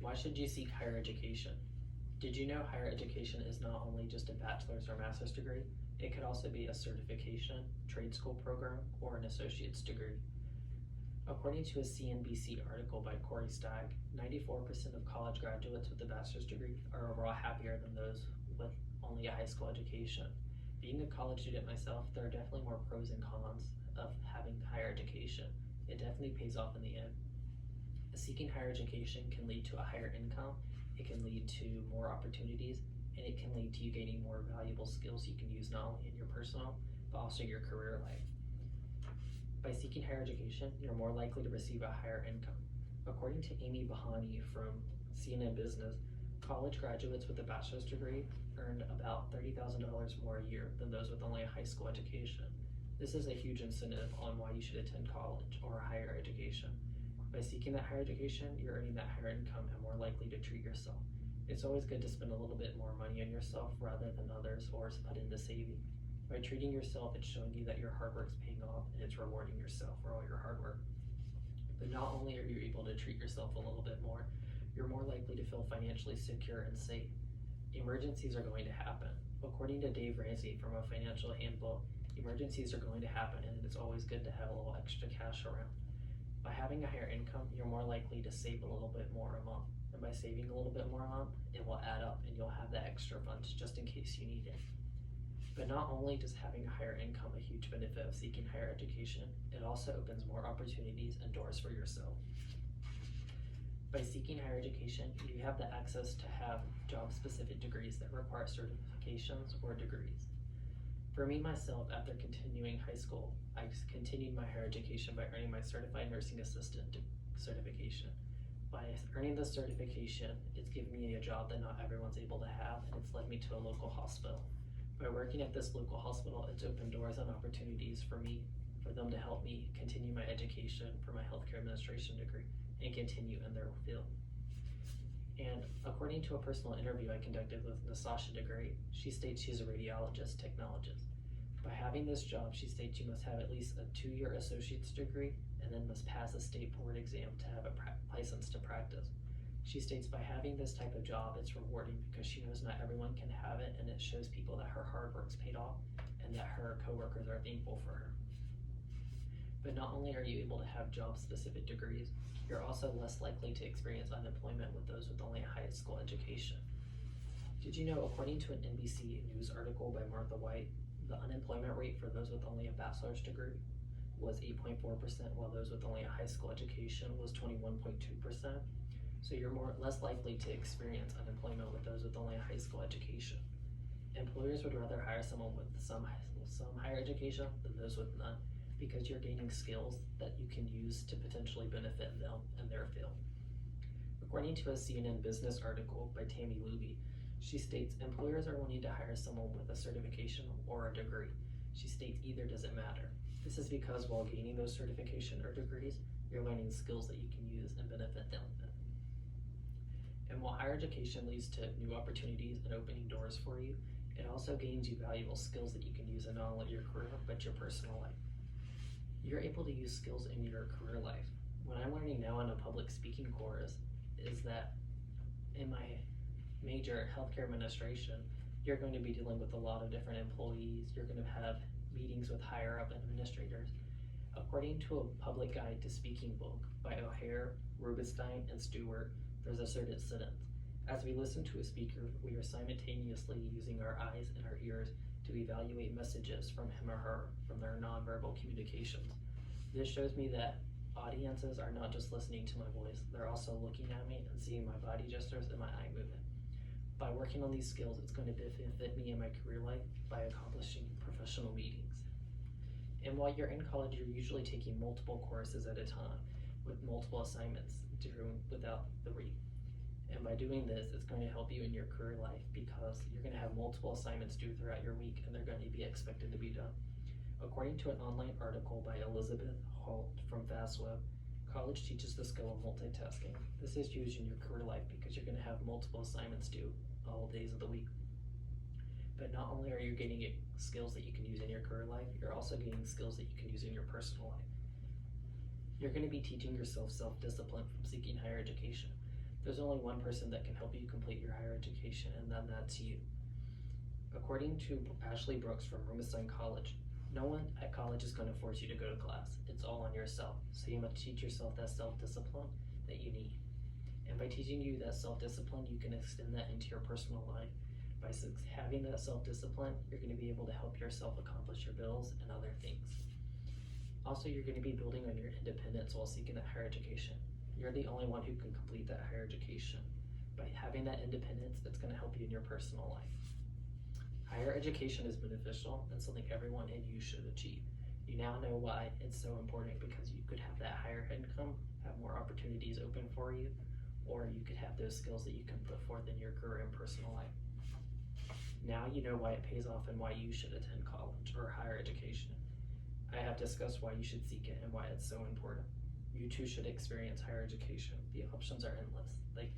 Why should you seek higher education? Did you know higher education is not only just a bachelor's or master's degree, it could also be a certification, trade school program, or an associate's degree. According to a CNBC article by Corey Stagg, 94% of college graduates with a bachelor's degree are overall happier than those with only a high school education. Being a college student myself, there are definitely more pros and cons of having higher education. It definitely pays off in the end. Seeking higher education can lead to a higher income, it can lead to more opportunities, and it can lead to you gaining more valuable skills you can use not only in your personal, but also your career life. By seeking higher education, you're more likely to receive a higher income. According to Amy Bahani from CNN Business, college graduates with a bachelor's degree earn about $30,000 more a year than those with only a high school education. This is a huge incentive on why you should attend college or higher education. By seeking that higher education, you're earning that higher income and more likely to treat yourself. It's always good to spend a little bit more money on yourself rather than others, or put into saving. By treating yourself, it's showing you that your hard work's paying off and it's rewarding yourself for all your hard work. But not only are you able to treat yourself a little bit more, you're more likely to feel financially secure and safe. Emergencies are going to happen. According to Dave Ramsey from a financial handbook, emergencies are going to happen and it's always good to have a little extra cash around. By having a higher income, you're more likely to save a little bit more a month. And by saving a little bit more a month, it will add up and you'll have that extra funds just in case you need it. But not only does having a higher income a huge benefit of seeking higher education, it also opens more opportunities and doors for yourself. By seeking higher education, you have the access to have job-specific degrees that require certifications or degrees. For me, myself, after continuing high school, I continued my higher education by earning my Certified Nursing Assistant certification. By earning this certification, it's given me a job that not everyone's able to have, and it's led me to a local hospital. By working at this local hospital, it's opened doors and opportunities for me, for them to help me continue my education for my healthcare administration degree and continue in their field. And according to a personal interview I conducted with Nasasha DeGreat, she states she's a radiologist technologist. By having this job, she states you must have at least a 2-year associate's degree and then must pass a state board exam to have a license to practice. She states by having this type of job, it's rewarding because she knows not everyone can have it, and it shows people that her hard work's paid off and that her coworkers are thankful for her. But not only are you able to have job-specific degrees, you're also less likely to experience unemployment with those with only a high school education. Did you know, according to an NBC News article by Martha White, the unemployment rate for those with only a bachelor's degree was 8.4%, while those with only a high school education was 21.2%. So you're less likely to experience unemployment with those with only a high school education. Employers would rather hire someone with some higher education than those with none, because you're gaining skills that you can use to potentially benefit them in their field. According to a CNN Business article by Tammy Luby, she states employers are wanting to hire someone with a certification or a degree. She states either doesn't matter. This is because while gaining those certification or degrees, you're learning skills that you can use and benefit them. And while higher education leads to new opportunities and opening doors for you, it also gains you valuable skills that you can use in not only your career, but your personal life. You're able to use skills in your career life. What I'm learning now in a public speaking course is that in my major healthcare administration, you're going to be dealing with a lot of different employees. You're going to have meetings with higher up administrators. According to a public guide to speaking book by O'Hare, Rubenstein, and Stewart, there's a certain sentence. As we listen to a speaker, we are simultaneously using our eyes and our ears to evaluate messages from him or her from their nonverbal communications. This shows me that audiences are not just listening to my voice, they're also looking at me and seeing my body gestures and my eye movement. By working on these skills, it's going to benefit me in my career life by accomplishing professional meetings. And while you're in college, you're usually taking multiple courses at a time with multiple assignments due without the week. And by doing this, it's going to help you in your career life because you're going to have multiple assignments due throughout your week and they're going to be expected to be done. According to an online article by Elizabeth Holt from FastWeb, college teaches the skill of multitasking. This is used in your career life because you're going to have multiple assignments due all days of the week. But not only are you gaining skills that you can use in your career life, you're also gaining skills that you can use in your personal life. You're going to be teaching yourself self-discipline from seeking higher education. There's only one person that can help you complete your higher education, and then that's you. According to Ashley Brooks from Rumestein College, no one at college is going to force you to go to class. It's all on yourself. So you must teach yourself that self-discipline that you need. And by teaching you that self-discipline, you can extend that into your personal life. By having that self-discipline, you're going to be able to help yourself accomplish your goals and other things. Also, you're going to be building on your independence while seeking that higher education. You're the only one who can complete that higher education. By having that independence, it's going to help you in your personal life. Higher education is beneficial and something everyone and you should achieve. You now know why it's so important, because you could have that higher income, have more opportunities open for you, or you could have those skills that you can put forth in your career and personal life. Now you know why it pays off and why you should attend college or higher education. I have discussed why you should seek it and why it's so important. You too should experience higher education. The options are endless. Like